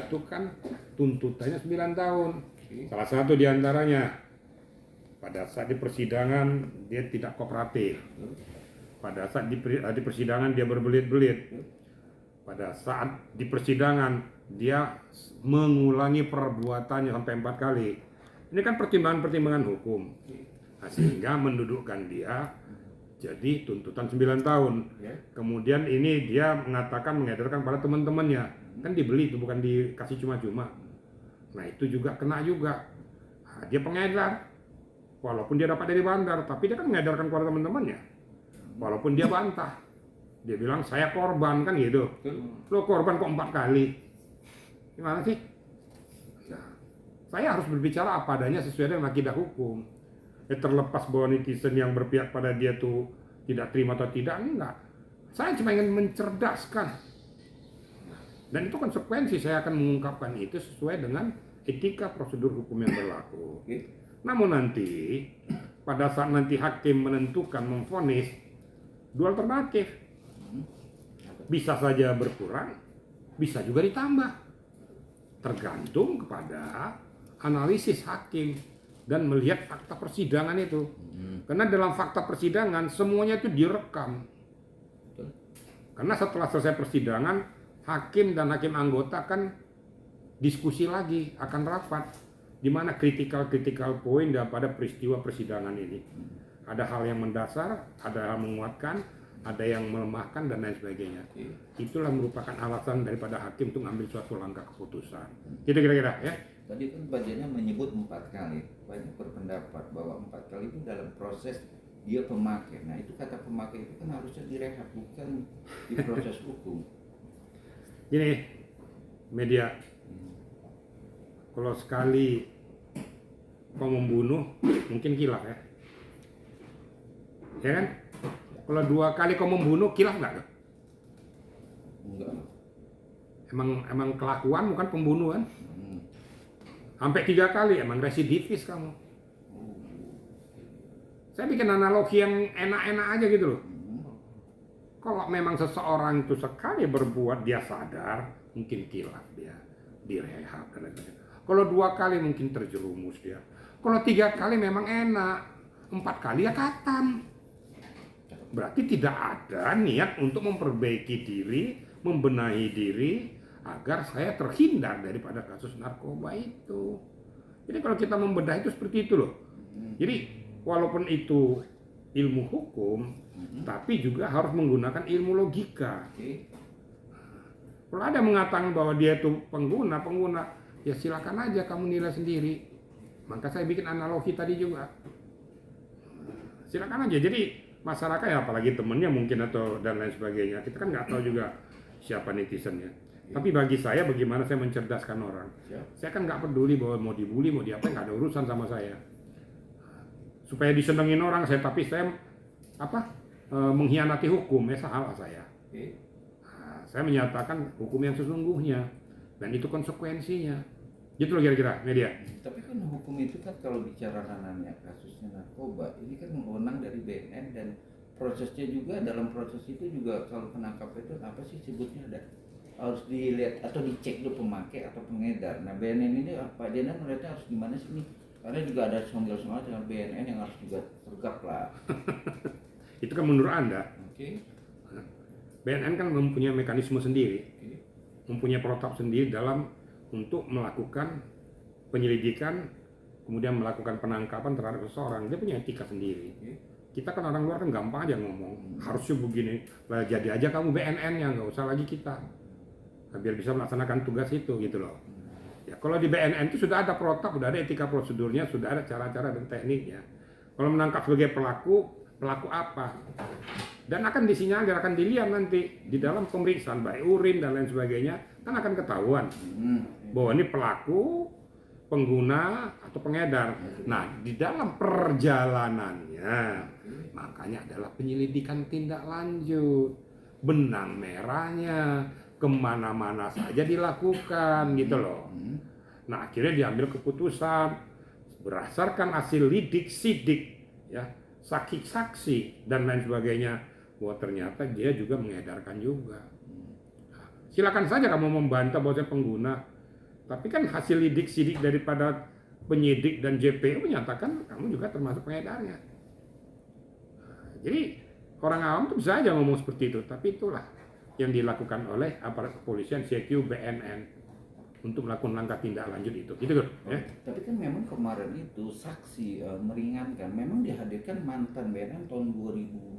menjatuhkan tuntutannya 9 tahun. Salah satu diantaranya, pada saat di persidangan dia tidak kooperatif. Pada saat di persidangan dia berbelit-belit. Pada saat di persidangan dia mengulangi perbuatannya sampai 4 kali. Ini kan pertimbangan-pertimbangan hukum. Nah, sehingga mendudukkan dia jadi tuntutan 9 tahun. Kemudian ini dia mengatakan mengedarkan pada teman-temannya. Kan dibeli itu, bukan dikasih cuma-cuma. Nah, itu juga kena juga. Nah, dia pengedar. Walaupun dia dapat dari bandar, tapi dia kan mengedarkan kepada teman-temannya. Walaupun dia bantah. Dia bilang saya korban, kan gitu. Lo korban kok 4 kali. Gimana sih? Nah, saya harus berbicara apa adanya sesuai dengan akidah hukum. Terlepas bahwa netizen yang berpihak pada dia tuh tidak terima atau tidak, enggak. Saya cuma ingin mencerdaskan. Dan itu konsekuensi saya akan mengungkapkan itu sesuai dengan etika prosedur hukum yang berlaku. Namun nanti, pada saat nanti hakim menentukan, memvonis, dua alternatif. Bisa saja berkurang, bisa juga ditambah. Tergantung kepada analisis hakim dan melihat fakta persidangan itu. Karena dalam fakta persidangan semuanya itu direkam. Karena setelah selesai persidangan, hakim dan hakim anggota kan diskusi lagi, akan rapat di mana critical point daripada peristiwa persidangan ini. Ada hal yang mendasar, ada hal menguatkan, ada yang melemahkan dan lain sebagainya. Itulah merupakan alasan daripada hakim untuk mengambil suatu langkah keputusan. Gitu kira-kira ya. Tadi kan bagiannya menyebut 4 kali. Banyak berpendapat bahwa 4 kali itu dalam proses dia pemakai. Nah, itu kata pemakai itu kan harusnya direhab, bukan di proses hukum. Gini, media. Kalau sekali kau membunuh, mungkin kilaf ya. Ya kan? Kalau 2 kali kau membunuh, kilaf nggak? Enggak. Emang kelakuan bukan pembunuhan. Sampai 3 kali emang residivis kamu. Saya bikin analogi yang enak-enak aja gitu loh. Kalau memang seseorang itu sekali berbuat dia sadar, mungkin kilaf dia, direhab dan lain-lain. Kalau 2 kali mungkin terjerumus dia. Kalau 3 kali memang enak, 4 kali ya katam. Berarti tidak ada niat untuk memperbaiki diri, membenahi diri, agar saya terhindar daripada kasus narkoba itu. Jadi kalau kita membedah itu seperti itu loh. Jadi walaupun itu ilmu hukum, tapi juga harus menggunakan ilmu logika. Kalau ada mengatakan bahwa dia itu pengguna, ya silakan aja kamu nilai sendiri. Maka saya bikin analogi tadi juga. Silakan aja. Jadi masyarakat ya, apalagi temennya mungkin atau dan lain sebagainya. Kita kan nggak tahu juga siapa netizennya. Tapi bagi saya, bagaimana saya mencerdaskan orang. Saya kan nggak peduli bahwa mau dibully, mau diapa, nggak ada urusan sama saya. Supaya disenengin orang, tapi saya mengkhianati hukum, ya salah saya. Nah, saya menyatakan hukum yang sesungguhnya, dan itu konsekuensinya. Gitu loh kira-kira, media. Tapi kan hukum itu kan kalau bicara ranahnya kasusnya narkoba, ini kan wewenang dari BNN dan prosesnya juga, dalam proses itu juga kalau penangkap itu apa sih sebutnya ada harus dilihat atau dicek dulu pemakai atau pengedar. Nah, BNN ini Pak Diana melihatnya harus gimana sih nih? Karena juga ada songgel-songgel dengan BNN yang harus juga tegak lah. Itu kan menurut Anda. Oke. BNN kan mempunyai mekanisme sendiri, mempunyai protap sendiri dalam untuk melakukan penyelidikan, kemudian melakukan penangkapan terhadap seseorang. Dia punya etika sendiri. Kita kan orang luar kan gampang aja ngomong, harusnya begini, lah jadi aja kamu BNN-nya, nggak usah lagi kita. Biar bisa melaksanakan tugas itu gitu loh. Ya, kalau di BNN itu sudah ada protap, sudah ada etika prosedurnya, sudah ada cara-cara dan tekniknya. Kalau menangkap sebagai pelaku apa? Dan akan disinyalir, akan dilihat nanti di dalam pemeriksaan baik urin dan lain sebagainya, kan akan ketahuan bahwa ini pelaku, pengguna atau pengedar. Nah, di dalam perjalanannya, makanya adalah penyelidikan tindak lanjut, benang merahnya kemana-mana saja dilakukan gitu loh. Nah, akhirnya diambil keputusan berdasarkan hasil sidik, ya, saksi-saksi dan lain sebagainya, bahwa ternyata dia juga mengedarkan juga. Silakan saja kamu membantah bahwa saya pengguna. Tapi kan hasil sidik daripada penyidik dan JPU menyatakan kamu juga termasuk pengedarnya. Jadi orang awam tuh bisa aja ngomong seperti itu, tapi itulah yang dilakukan oleh aparat kepolisian, CQ, BNN untuk melakukan langkah tindak lanjut itu. Gitu kan? Ya? Tapi kan memang kemarin itu saksi meringankan, memang dihadirkan mantan BNN tahun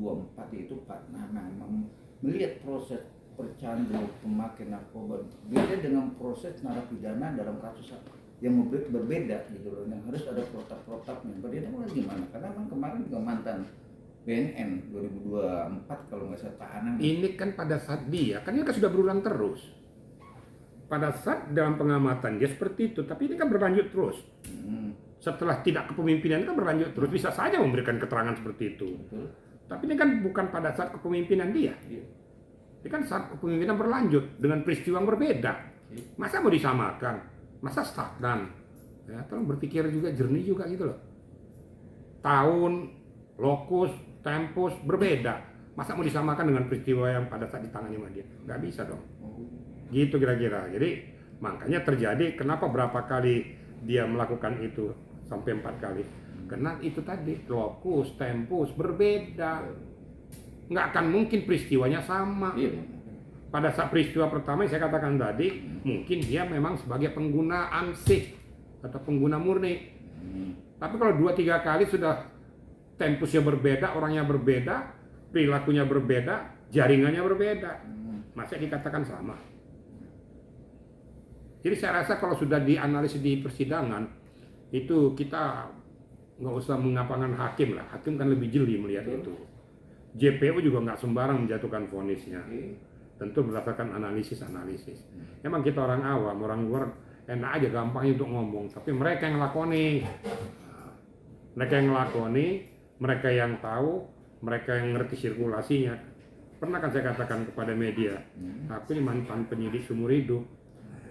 2024 itu Pak Nanang melihat proses percandu pemakai narkoba beda dengan proses narapidana dalam kasus yang berbeda gitu loh, yang harus ada protap-protapnya. Berbeda gimana? Karena memang kemarin juga mantan BNN 2024 kalau nggak salah Pak Anang. Ini kan pada saat dia, kan ini kan sudah berulang terus. Pada saat dalam pengamatan dia seperti itu, tapi ini kan berlanjut terus. Setelah tidak kepemimpinan kan berlanjut terus, bisa saja memberikan keterangan seperti itu. Betul. Tapi ini kan bukan pada saat kepemimpinan dia. Ini kan saat kepemimpinan berlanjut dengan peristiwa yang berbeda. Masa mau disamakan? Masa stagnan? Ya, tolong berpikir juga jernih juga gitu loh. Tahun, lokus, tempus berbeda. Masa mau disamakan dengan peristiwa yang pada saat ditangani sama dia? Nggak bisa dong. Gitu kira-kira. Jadi makanya terjadi kenapa berapa kali dia melakukan itu sampai 4 kali. Karena itu tadi lokus, tempus berbeda. Nggak akan mungkin peristiwanya sama. Pada saat peristiwa pertama yang saya katakan tadi, mungkin dia memang sebagai pengguna ansih atau pengguna murni. Tapi kalau 2-3 kali sudah tempusnya berbeda, orangnya berbeda, perilakunya berbeda, jaringannya berbeda, masa dikatakan sama? Jadi saya rasa kalau sudah dianalisis di persidangan, itu kita nggak usah mengapangan hakim lah. Hakim kan lebih jeli melihat itu. JPU juga nggak sembarang menjatuhkan vonisnya. Tentu berdasarkan analisis. Emang kita orang awam, orang luar enak aja gampangnya untuk ngomong. Tapi mereka yang ngelakoni. Mereka yang tahu, mereka yang ngerti sirkulasinya. Pernah kan saya katakan kepada media, aku ini mantan penyidik seumur hidup.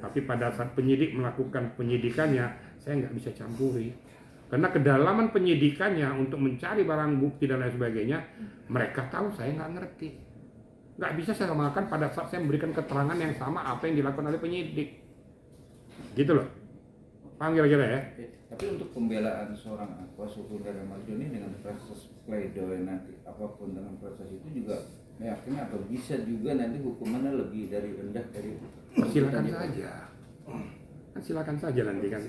Tapi pada saat penyidik melakukan penyidikannya, saya nggak bisa campuri. Karena kedalaman penyidikannya untuk mencari barang bukti dan lain sebagainya, mereka tahu saya nggak ngerti. Nggak bisa saya samakan pada saat saya memberikan keterangan yang sama apa yang dilakukan oleh penyidik. Gitu loh. Paham kira-kira ya? Tapi untuk pembelaan seorang kuasa hukum dari Mas Joni dengan proses pledoi nanti, apapun dengan proses itu juga meyakini atau bisa juga nanti hukumannya lebih dari rendah dari Silakan saja. Kan silakan saja nanti kan.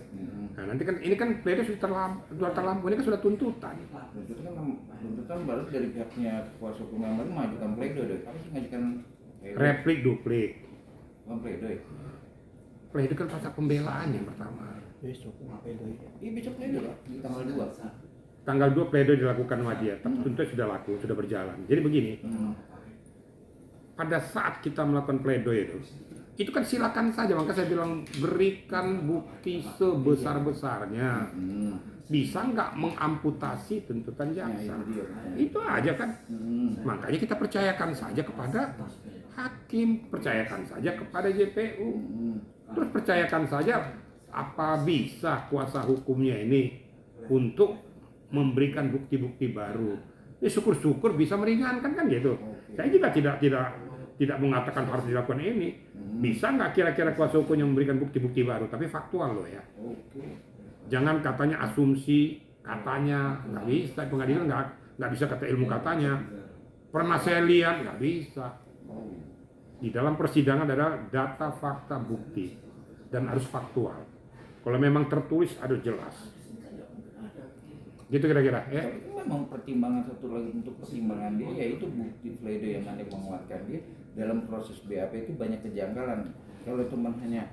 Nah, nanti kan ini kan pledoi sudah terlampau, ini kan sudah tuntutan. Tuntutan baru dari pihaknya kuasa hukum yang baru mengajukan pledoi. Apa sih mengajukan Replik duplik. Pledoi. Pledoi kan pasal pembelaan yang pertama. Besok pledoi. Iya besok pledoi Pak, di tanggal 2. Tanggal 2 pledoi dilakukan sama dia, tapi tuntutan sudah laku, sudah berjalan. Jadi begini, pada saat kita melakukan pledoi itu kan silakan saja, maka saya bilang berikan bukti sebesar-besarnya. Bisa nggak mengamputasi tuntutan jaksa? Itu aja kan. Makanya kita percayakan saja kepada hakim, percayakan saja kepada JPU, terus percayakan saja apa bisa kuasa hukumnya ini untuk memberikan bukti-bukti baru. Ya syukur-syukur bisa meringankan kan gitu. Saya juga tidak mengatakan harus dilakukan ini. Bisa nggak kira-kira kuasa hukum yang memberikan bukti-bukti baru, tapi faktual loh ya. Jangan katanya asumsi, katanya nggak bisa. Pengadilan nggak bisa kata ilmu katanya. Pernah saya lihat nggak bisa. Di dalam persidangan adalah data, fakta, bukti dan harus faktual. Kalau memang tertulis harus jelas. Gitu kira-kira ya. Tapi memang pertimbangan satu lagi untuk pertimbangan dia yaitu bukti pledoi yang nanti menguatkan dia dalam proses BAP itu banyak kejanggalan. Kalau teman hanya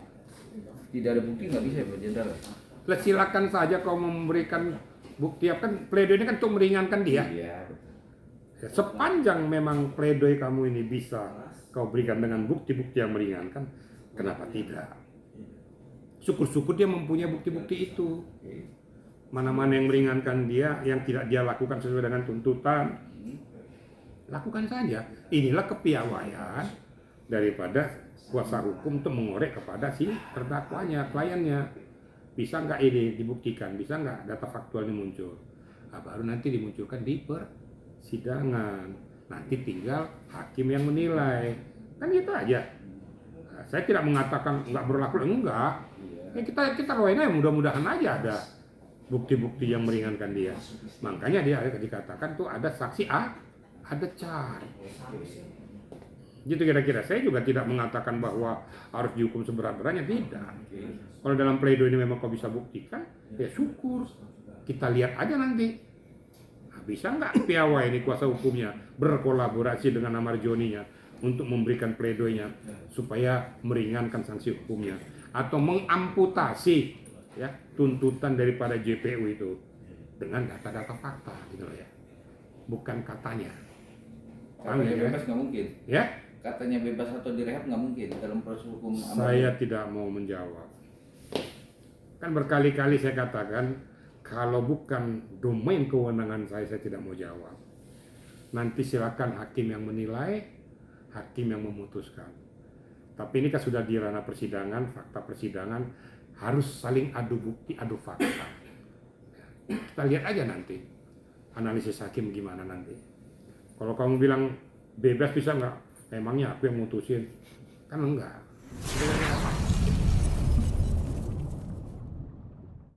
tidak ada bukti nggak bisa berjendela. Silakan saja kau memberikan bukti apa kan pledoi ini kan untuk meringankan dia. Iya. Sepanjang memang pledoi kamu ini bisa kau berikan dengan bukti-bukti yang meringankan, kenapa tidak? Syukur-syukur dia mempunyai bukti-bukti itu. Mana-mana yang meringankan dia, yang tidak dia lakukan sesuai dengan tuntutan, lakukan saja. Inilah kepiawaian daripada kuasa hukum untuk mengorek kepada si terdakwanya, kliennya. Bisa nggak ini dibuktikan, bisa nggak data faktualnya muncul. Nah, baru nanti dimunculkan di persidangan. Nanti tinggal hakim yang menilai. Kan gitu aja. Nah, saya tidak mengatakan nggak berlaku, enggak. Ya kita doain aja, mudah-mudahan aja ada bukti-bukti yang meringankan dia. Makanya dia dikatakan tuh ada saksi A, ada car. Gitu kira-kira. Saya juga tidak mengatakan bahwa harus dihukum seberat-beratnya, tidak. Kalau dalam pledoi ini memang kau bisa buktikan, ya syukur. Kita lihat aja nanti. Nah, bisa nggak piawai ini kuasa hukumnya berkolaborasi dengan Amarjoninya untuk memberikan pledoinya supaya meringankan sanksi hukumnya atau mengamputasi ya tuntutan daripada JPU itu dengan data-data fakta gitu loh ya. Bukan katanya. Katanya bebas nggak mungkin. Ya? Katanya bebas atau direhab nggak mungkin dalam proses hukum. Saya tidak mau menjawab. Kan berkali-kali saya katakan kalau bukan domain kewenangan saya tidak mau jawab. Nanti silakan hakim yang menilai, hakim yang memutuskan. Tapi ini kan sudah di ranah persidangan, fakta persidangan harus saling adu bukti, adu fakta. Kita lihat aja nanti analisis hakim gimana nanti. Kalau kamu bilang bebas bisa nggak? Emangnya aku yang mutusin? Kan enggak.